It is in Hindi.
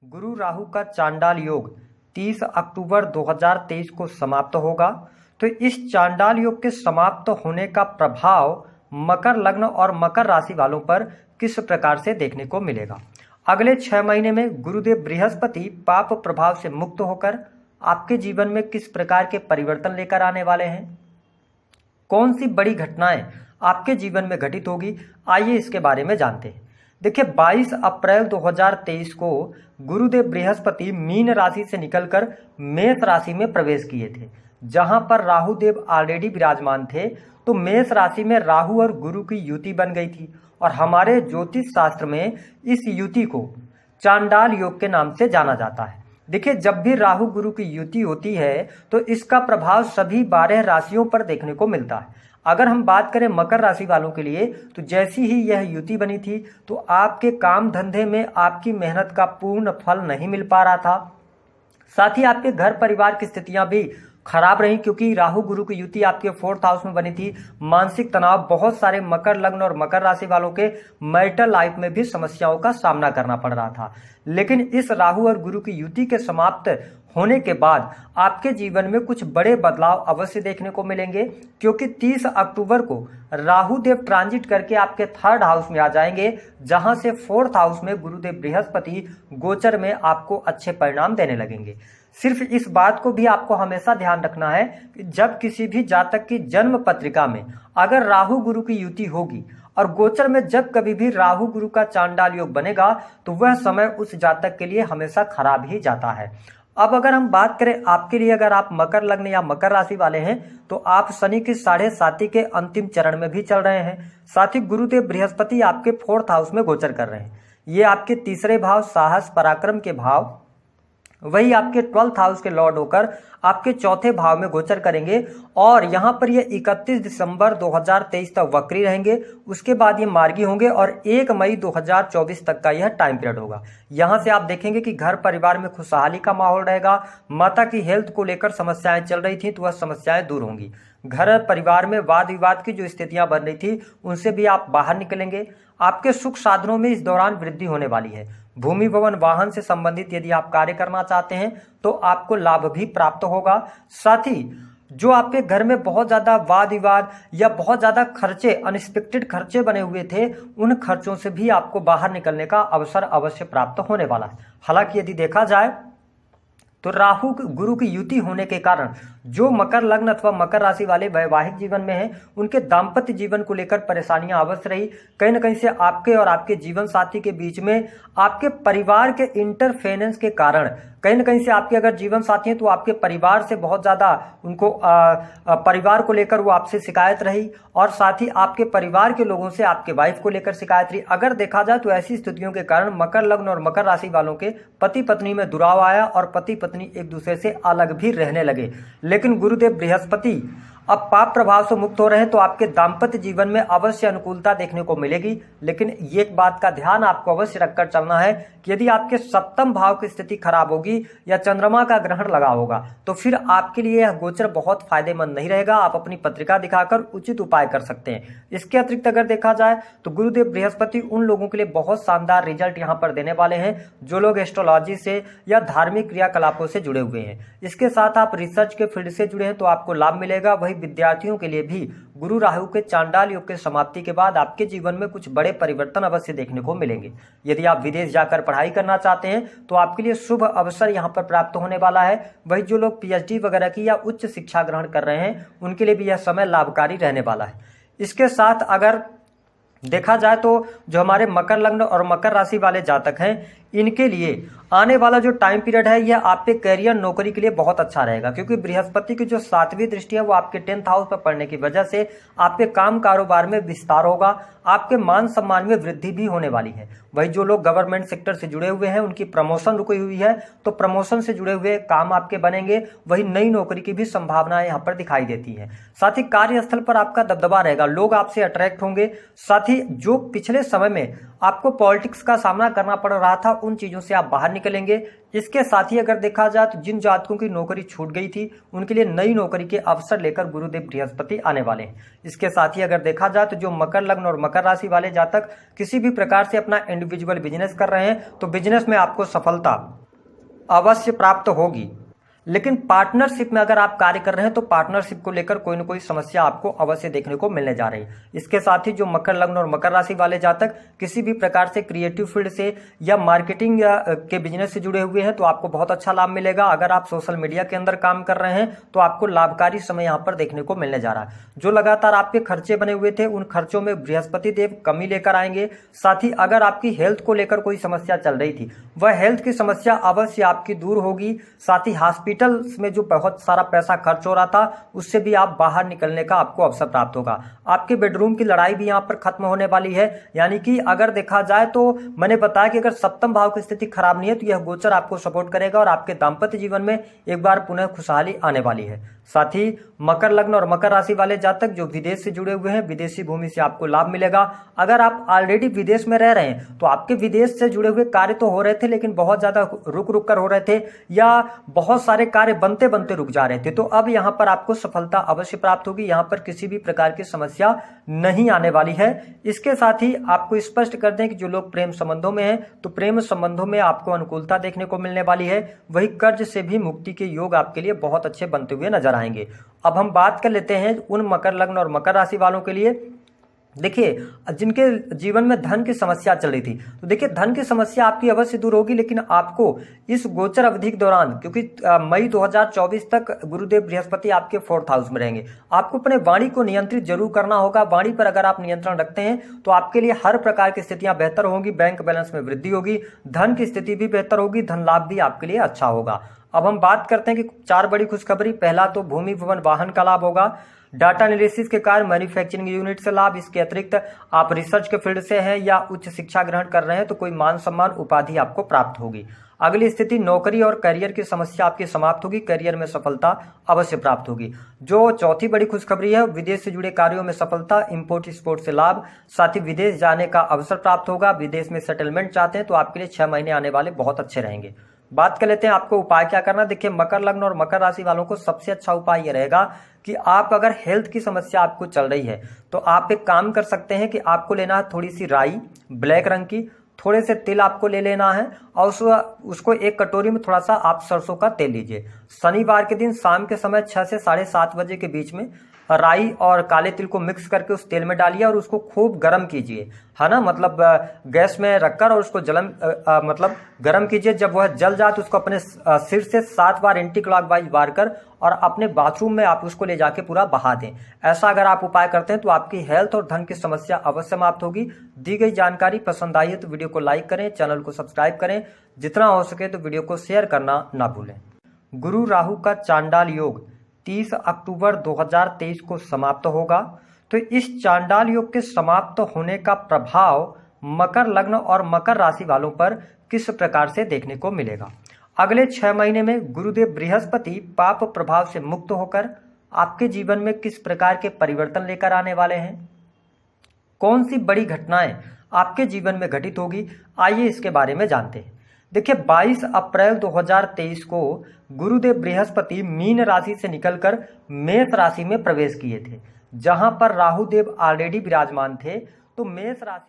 गुरु राहु का चांडाल योग 30 अक्टूबर 2023 को समाप्त होगा। तो इस चांडाल योग के समाप्त होने का प्रभाव मकर लग्न और मकर राशि वालों पर किस प्रकार से देखने को मिलेगा। अगले 6 महीने में गुरुदेव बृहस्पति पाप प्रभाव से मुक्त होकर आपके जीवन में किस प्रकार के परिवर्तन लेकर आने वाले हैं, कौन सी बड़ी घटनाएं आपके जीवन में घटित होगी, आइए इसके बारे में जानते हैं। देखिए 22 अप्रैल 2023 को गुरुदेव बृहस्पति मीन राशि से निकलकर मेष राशि में प्रवेश किए थे, जहां पर राहु देव ऑलरेडी विराजमान थे। तो मेष राशि में राहु और गुरु की युति बन गई थी और हमारे ज्योतिष शास्त्र में इस युति को चांडाल योग के नाम से जाना जाता है। देखिए जब भी राहु गुरु की युति होती है तो इसका प्रभाव सभी 12 राशियों पर देखने को मिलता है। अगर हम बात करें मकर राशि वालों के लिए तो जैसी ही यह युति बनी थी तो आपके काम धंधे में आपकी मेहनत का पूर्ण फल नहीं मिल पा रहा था। साथ ही आपके घर परिवार की स्थितियां भी खराब रही, क्योंकि राहु गुरु की युति आपके 4th हाउस में बनी थी। मानसिक तनाव, बहुत सारे मकर लग्न और मकर राशि वालों के मैरिटल लाइफ में भी समस्याओं का सामना करना पड़ रहा था। लेकिन इस राहु और गुरु की युति के समाप्त होने के बाद आपके जीवन में कुछ बड़े बदलाव अवश्य देखने को मिलेंगे, क्योंकि 30 अक्टूबर को राहु देव ट्रांजिट करके आपके 3rd हाउस में आ जाएंगे, जहां से 4th हाउस में गुरुदेव बृहस्पति गोचर में आपको अच्छे परिणाम देने लगेंगे। सिर्फ इस बात को भी आपको हमेशा ध्यान रखना है कि जब किसी भी जातक की जन्म पत्रिका में अगर राहु गुरु की युति होगी और गोचर में जब कभी भी राहु गुरु का चांडाल योग बनेगा तो वह समय उस जातक के लिए हमेशा खराब ही जाता है। अब अगर हम बात करें आपके लिए, अगर आप मकर लग्न या मकर राशि वाले हैं तो आप शनि की 7.5 के अंतिम चरण में भी चल रहे हैं। साथ ही गुरुदेव बृहस्पति आपके 4th हाउस में गोचर कर रहे हैं। ये आपके तीसरे भाव साहस पराक्रम के भाव वही आपके 12th हाउस के लॉर्ड होकर आपके 4थे भाव में गोचर करेंगे और यहाँ पर ये 31 दिसंबर 2023 तक वक्री रहेंगे। उसके बाद ये मार्गी होंगे और 1 मई 2024 तक का यह टाइम पीरियड होगा। यहाँ से आप देखेंगे कि घर परिवार में खुशहाली का माहौल रहेगा। माता की हेल्थ को लेकर समस्याएं चल रही थी तो वह समस्याएं दूर होंगी। घर परिवार में वाद विवाद की जो स्थितियां बन रही थी उनसे भी आप बाहर निकलेंगे। आपके सुख साधनों में इस दौरान वृद्धि होने वाली है। भूमि भवन वाहन से संबंधित यदि आप कार्य करना चाहते हैं तो आपको लाभ भी प्राप्त होगा। साथ ही जो आपके घर में बहुत ज्यादा वाद विवाद या बहुत ज्यादा खर्चे, अनएक्सपेक्टेड खर्चे बने हुए थे, उन खर्चों से भी आपको बाहर निकलने का अवसर अवश्य प्राप्त होने वाला है। हालांकि यदि देखा जाए तो राहु गुरु की युति होने के कारण जो मकर लग्न अथवा मकर राशि वाले वैवाहिक जीवन में हैं उनके दाम्पत्य जीवन को लेकर परेशानियां अवश्य रही। कहीं ना कहीं से आपके और आपके जीवन साथी के बीच में आपके परिवार के इंटरफेरेंस के कारण कहीं ना कहीं से आपके अगर जीवन साथी हैं तो आपके परिवार से बहुत ज्यादा उनको परिवार को लेकर वो आपसे शिकायत रही और साथ ही आपके परिवार के लोगों से आपके वाइफ को लेकर शिकायत रही। अगर देखा जाए तो ऐसी स्थितियों के कारण मकर लग्न और मकर राशि वालों के पति पत्नी में दुराव आया और पति पत्नी एक दूसरे से अलग भी रहने लगे। लेकिन गुरुदेव बृहस्पति अब पाप प्रभाव से मुक्त हो रहे हैं तो आपके दाम्पत्य जीवन में अवश्य अनुकूलता देखने को मिलेगी। लेकिन ये एक बात का ध्यान आपको अवश्य रखकर चलना है कि यदि आपके 7th भाव की स्थिति खराब होगी या चंद्रमा का ग्रहण लगा होगा तो फिर आपके लिए यह गोचर बहुत फायदेमंद नहीं रहेगा। आप अपनी पत्रिका दिखाकर उचित उपाय कर सकते हैं। इसके अतिरिक्त अगर देखा जाए तो गुरुदेव बृहस्पति उन लोगों के लिए बहुत शानदार रिजल्ट यहाँ पर देने वाले हैं जो लोग एस्ट्रोलॉजी से या धार्मिक क्रियाकलापों से जुड़े हुए हैं। इसके साथ आप रिसर्च के फील्ड से जुड़े हैं तो आपको लाभ मिलेगा। वही विद्यार्थियों के लिए भी गुरु राहु के चांडाल योग के समाप्ति के बाद आपके जीवन में कुछ बड़े परिवर्तन अवश्य देखने को मिलेंगे। यदि आप विदेश जाकर पढ़ाई करना चाहते हैं तो आपके लिए शुभ अवसर यहां पर प्राप्त होने वाला है। वही जो लोग पीएचडी वगैरह की या उच्च शिक्षा ग्रहण कर रहे हैं उनके लिए भी यह समय लाभकारी रहने वाला है। इसके साथ अगर देखा जाए तो जो हमारे मकर लग्न और मकर राशि वाले जातक हैं इनके लिए आने वाला जो टाइम पीरियड है यह आपके करियर नौकरी के लिए बहुत अच्छा रहेगा, क्योंकि बृहस्पति की जो 7वीं दृष्टि है वो आपके 10th हाउस पर पड़ने की वजह से आपके काम कारोबार में विस्तार होगा। आपके मान सम्मान में वृद्धि भी होने वाली है। वही जो लोग गवर्नमेंट सेक्टर से जुड़े हुए हैं उनकी प्रमोशन रुकी हुई है तो प्रमोशन से जुड़े हुए काम आपके बनेंगे। वही नई नौकरी की भी संभावनाएं यहाँ पर दिखाई देती है। साथ ही कार्यस्थल पर आपका दबदबा रहेगा, लोग आपसे अट्रैक्ट होंगे। साथ ही जो पिछले समय में आपको पॉलिटिक्स का सामना करना पड़ रहा था उन चीजों से आप बाहर निकलेंगे। इसके साथ ही अगर देखा जाए तो जिन जातकों की नौकरी छूट गई थी उनके लिए नई नौकरी के अवसर लेकर गुरुदेव बृहस्पति आने वाले हैं। इसके साथ ही अगर देखा जाए तो जो मकर लग्न और मकर राशि वाले जातक किसी भी प्रकार से अपना इंडिविजुअल बिजनेस कर रहे हैं तो बिजनेस में आपको सफलता अवश्य प्राप्त होगी। लेकिन पार्टनरशिप में अगर आप कार्य कर रहे हैं तो पार्टनरशिप को लेकर कोई ना कोई समस्या आपको अवश्य देखने को मिलने जा रही है। इसके साथ ही जो मकर लग्न और मकर राशि वाले जातक किसी भी प्रकार से क्रिएटिव फील्ड से या मार्केटिंग के बिजनेस से जुड़े हुए हैं तो आपको बहुत अच्छा लाभ मिलेगा। अगर आप सोशल मीडिया के अंदर काम कर रहे हैं तो आपको लाभकारी समय यहाँ पर देखने को मिलने जा रहा है। जो लगातार आपके खर्चे बने हुए थे उन खर्चों में बृहस्पति देव कमी लेकर आएंगे। साथ ही अगर आपकी हेल्थ को लेकर कोई समस्या चल रही थी वह हेल्थ की समस्या अवश्य आपकी दूर होगी। साथ ही हॉस्पिटल में जो बहुत सारा पैसा खर्च हो रहा था उससे भी आप बाहर निकलने का आपको अवसर प्राप्त होगा। आपके बेडरूम की लड़ाई भी यहाँ पर खत्म होने वाली है। यानी कि अगर देखा जाए तो मैंने बताया कि अगर सप्तम भाव की स्थिति खराब नहीं है तो यह गोचर आपको सपोर्ट करेगा और आपके दाम्पत्य जीवन में एक बार पुनः खुशहाली आने वाली है। साथ ही मकर लग्न और मकर राशि वाले जातक जो विदेश से जुड़े हुए हैं विदेशी भूमि से आपको लाभ मिलेगा। अगर आप ऑलरेडी विदेश में रह रहे हैं तो आपके विदेश से जुड़े हुए कार्य तो हो रहे थे लेकिन बहुत ज्यादा रुक रुक कर हो रहे थे या बहुत सारे कार्य बनते बनते रुक जा रहे थे, तो अब यहाँ पर आपको सफलता अवश्य प्राप्त होगी। यहाँ पर किसी भी प्रकार की समस्या नहीं आने वाली है। इसके साथ ही आपको स्पष्ट कर दें कि जो लोग प्रेम संबंधों में हैं तो प्रेम संबंधों में आपको अनुकूलता देखने को मिलने वाली है। वही कर्ज से भी मुक्ति के योग आपके लिए बहुत अच्छे बनते हुए नजर आएंगे। अब हम बात कर लेते हैं उन मकर लग्न और मकर राशि वालों के लिए। देखिए जिनके जीवन में धन की समस्या चल रही थी तो देखिए धन की समस्या आपकी अवश्य दूर होगी। लेकिन आपको इस गोचर अवधि के दौरान क्योंकि मई 2024 तक गुरुदेव बृहस्पति आपके 4th हाउस में रहेंगे, आपको अपने वाणी को नियंत्रित जरूर करना होगा। वाणी पर अगर आप नियंत्रण रखते हैं तो आपके लिए हर प्रकार की स्थितियां बेहतर होंगी। बैंक बैलेंस में वृद्धि होगी, धन की स्थिति भी बेहतर होगी, धन लाभ भी आपके लिए अच्छा होगा। अब हम बात करते हैं कि 4 बड़ी खुशखबरी। पहला तो भूमि भवन वाहन का लाभ होगा। डाटा एनालिसिस के कार्य मैन्युफैक्चरिंग यूनिट से लाभ। इसके अतिरिक्त आप रिसर्च के फील्ड से हैं या उच्च शिक्षा ग्रहण कर रहे हैं तो कोई मान सम्मान उपाधि आपको प्राप्त होगी। अगली स्थिति नौकरी और करियर की समस्या आपकी समाप्त होगी, करियर में सफलता अवश्य प्राप्त होगी। जो चौथी बड़ी खुशखबरी है विदेश से जुड़े कार्यों में सफलता, इंपोर्ट एक्सपोर्ट से लाभ, साथ ही विदेश जाने का अवसर प्राप्त होगा। विदेश में सेटलमेंट चाहते हैं तो आपके लिए 6 महीने आने वाले बहुत अच्छे रहेंगे। बात कर लेते हैं आपको उपाय क्या करना। देखिए मकर लग्न और मकर राशि वालों को सबसे अच्छा उपाय ये रहेगा कि आप अगर हेल्थ की समस्या आपको चल रही है तो आप एक काम कर सकते हैं कि आपको लेना है थोड़ी सी राई ब्लैक रंग की, थोड़े से तिल आपको ले लेना है और उसको एक कटोरी में थोड़ा सा आप सरसों का तेल लीजिए। शनिवार के दिन शाम के समय 6 से 7:30 बजे के बीच में राई और काले तिल को मिक्स करके उस तेल में डालिए और उसको खूब गर्म कीजिए, है ना। मतलब गैस में रखकर और उसको मतलब गर्म कीजिए। जब वह जल जाए तो उसको अपने सिर से 7 बार एंटी क्लॉकवाइज मार कर और अपने बाथरूम में आप उसको ले जाके पूरा बहा दें। ऐसा अगर आप उपाय करते हैं तो आपकी हेल्थ और धन की समस्या अवश्य समाप्त होगी। दी गई जानकारी पसंद आई है तो वीडियो को लाइक करें, चैनल को सब्सक्राइब करें, जितना हो सके तो वीडियो को शेयर करना ना भूलें। गुरु राहु का चांडाल योग 30 अक्टूबर 2023 को समाप्त होगा। तो इस चांडाल योग के समाप्त होने का प्रभाव मकर लग्न और मकर राशि वालों पर किस प्रकार से देखने को मिलेगा। अगले 6 महीने में गुरुदेव बृहस्पति पाप प्रभाव से मुक्त होकर आपके जीवन में किस प्रकार के परिवर्तन लेकर आने वाले हैं, कौन सी बड़ी घटनाएं आपके जीवन में घटित होगी, आइए इसके बारे में जानते हैं। देखिए 22 अप्रैल 2023 को गुरुदेव बृहस्पति मीन राशि से निकलकर मेष राशि में प्रवेश किए थे, जहां पर राहु देव ऑलरेडी विराजमान थे। तो मेष राशि